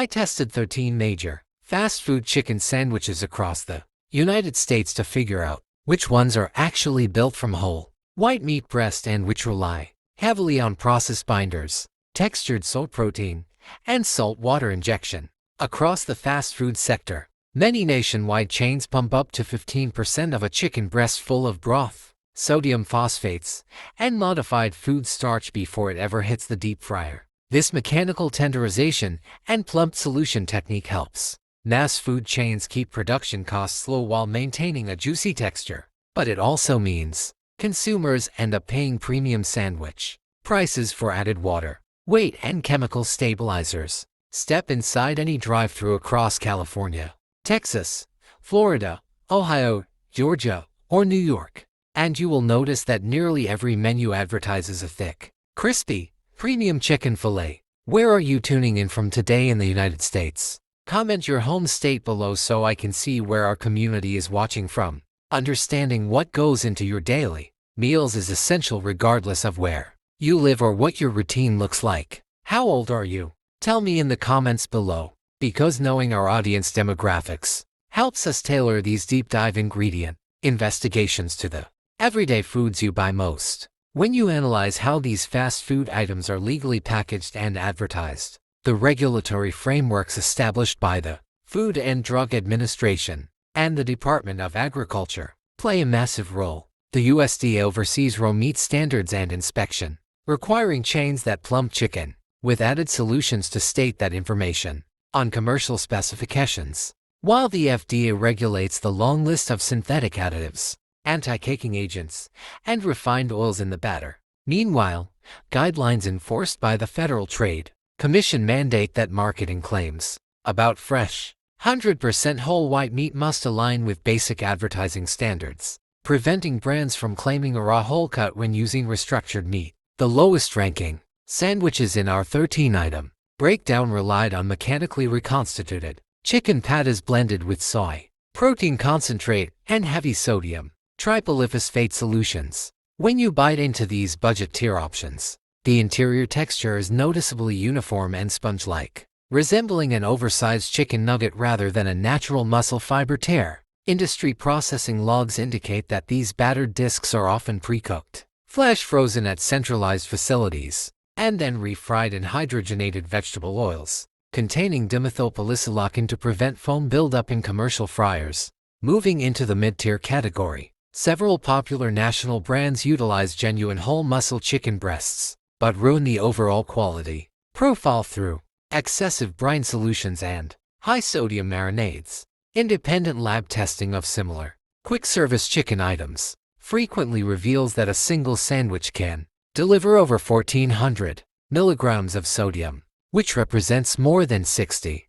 I tested 13 major fast food chicken sandwiches across the United States to figure out which ones are actually built from whole white meat breast and which rely heavily on processed binders, textured soy protein, and salt water injection. Across the fast food sector, many nationwide chains pump up to 15% of a chicken breast full of broth, sodium phosphates, and modified food starch before it ever hits the deep fryer. This mechanical tenderization and plump solution technique helps mass food chains keep production costs low while maintaining a juicy texture. But it also means consumers end up paying premium sandwich prices for added water, weight, and chemical stabilizers. Step inside any drive-thru across California, Texas, Florida, Ohio, Georgia, or New York, and you will notice that nearly every menu advertises a thick, crispy, premium chicken fillet. Where are you tuning in from today in the United States? Comment your home state below so I can see where our community is watching from. Understanding what goes into your daily meals is essential regardless of where you live or what your routine looks like. How old are you? Tell me in the comments below, because knowing our audience demographics helps us tailor these deep dive ingredient investigations to the everyday foods you buy most. When you analyze how these fast food items are legally packaged and advertised, the regulatory frameworks established by the Food and Drug Administration and the Department of Agriculture play a massive role. The USDA oversees raw meat standards and inspection, requiring chains that plump chicken with added solutions to state that information on commercial specifications, while the FDA regulates the long list of synthetic additives, anti-caking agents, and refined oils in the batter. Meanwhile, guidelines enforced by the Federal Trade Commission mandate that marketing claims about fresh, 100% whole white meat must align with basic advertising standards, preventing brands from claiming a raw whole cut when using restructured meat. The lowest ranking sandwiches in our 13-item breakdown relied on mechanically reconstituted chicken patties blended with soy protein concentrate and heavy sodium tripolyphosphate solutions. When you bite into these budget tier options, the interior texture is noticeably uniform and sponge-like, resembling an oversized chicken nugget rather than a natural muscle fiber tear. Industry processing logs indicate that these battered discs are often pre-cooked, flash frozen at centralized facilities, and then refried in hydrogenated vegetable oils containing dimethylpolysiloxane to prevent foam buildup in commercial fryers. Moving into the mid-tier category, several popular national brands utilize genuine whole muscle chicken breasts, but ruin the overall quality profile through excessive brine solutions and high-sodium marinades. Independent lab testing of similar quick-service chicken items frequently reveals that a single sandwich can deliver over 1,400 milligrams of sodium, which represents more than 60%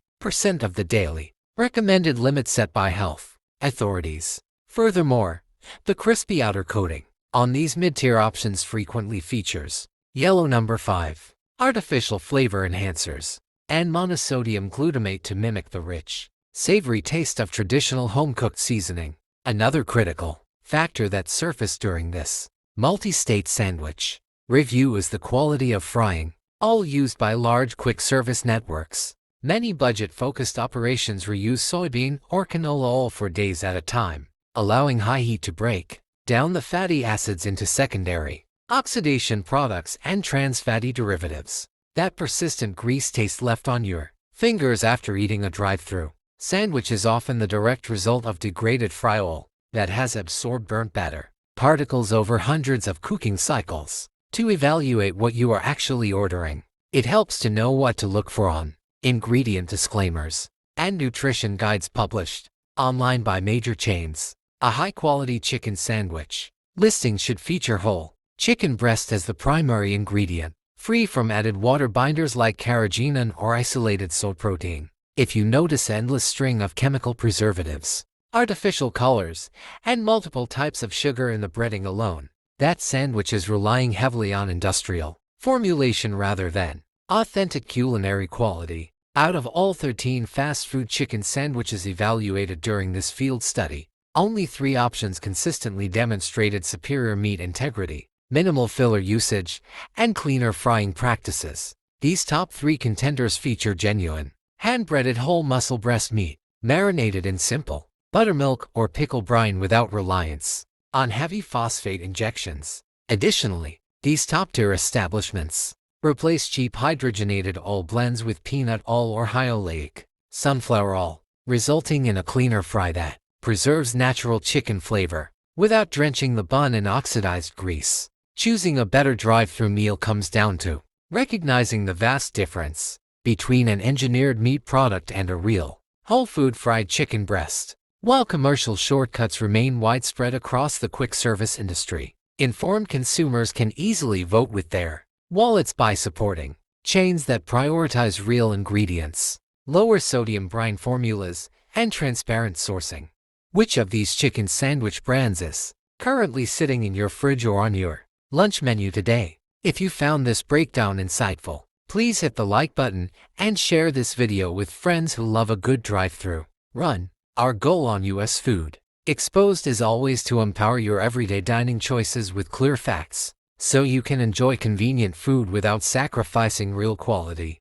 of the daily recommended limit set by health authorities. Furthermore, the crispy outer coating on these mid-tier options frequently features yellow number 5 artificial flavor enhancers and monosodium glutamate to mimic the rich, savory taste of traditional home-cooked seasoning. Another critical factor that surfaced during this multi-state sandwich review is the quality of frying, all used by large quick-service networks. Many budget-focused operations reuse soybean or canola oil for days at a time, allowing high heat to break down the fatty acids into secondary oxidation products and trans fatty derivatives. That persistent grease taste left on your fingers after eating a drive-thru sandwich is often the direct result of degraded fry oil that has absorbed burnt batter particles over hundreds of cooking cycles. To evaluate what you are actually ordering, it helps to know what to look for on ingredient disclaimers and nutrition guides published online by major chains. A high-quality chicken sandwich listing should feature whole chicken breast as the primary ingredient, free from added water binders like carrageenan or isolated soy protein. If you notice an endless string of chemical preservatives, artificial colors, and multiple types of sugar in the breading alone, that sandwich is relying heavily on industrial formulation rather than authentic culinary quality. Out of all 13 fast food chicken sandwiches evaluated during this field study, only 3 options consistently demonstrated superior meat integrity, minimal filler usage, and cleaner frying practices. These top 3 contenders feature genuine hand-breaded whole muscle breast meat, marinated in simple buttermilk or pickle brine without reliance on heavy phosphate injections. Additionally, these top-tier establishments replace cheap hydrogenated oil blends with peanut oil or high oleic sunflower oil, resulting in a cleaner fry that preserves natural chicken flavor without drenching the bun in oxidized grease. Choosing a better drive-through meal comes down to recognizing the vast difference between an engineered meat product and a real, whole food fried chicken breast. While commercial shortcuts remain widespread across the quick-service industry, informed consumers can easily vote with their wallets by supporting chains that prioritize real ingredients, lower sodium brine formulas, and transparent sourcing. Which of these chicken sandwich brands is currently sitting in your fridge or on your lunch menu today? If you found this breakdown insightful, please hit the like button and share this video with friends who love a good drive-through run. Our goal on US Food Exposed is always to empower your everyday dining choices with clear facts, so you can enjoy convenient food without sacrificing real quality.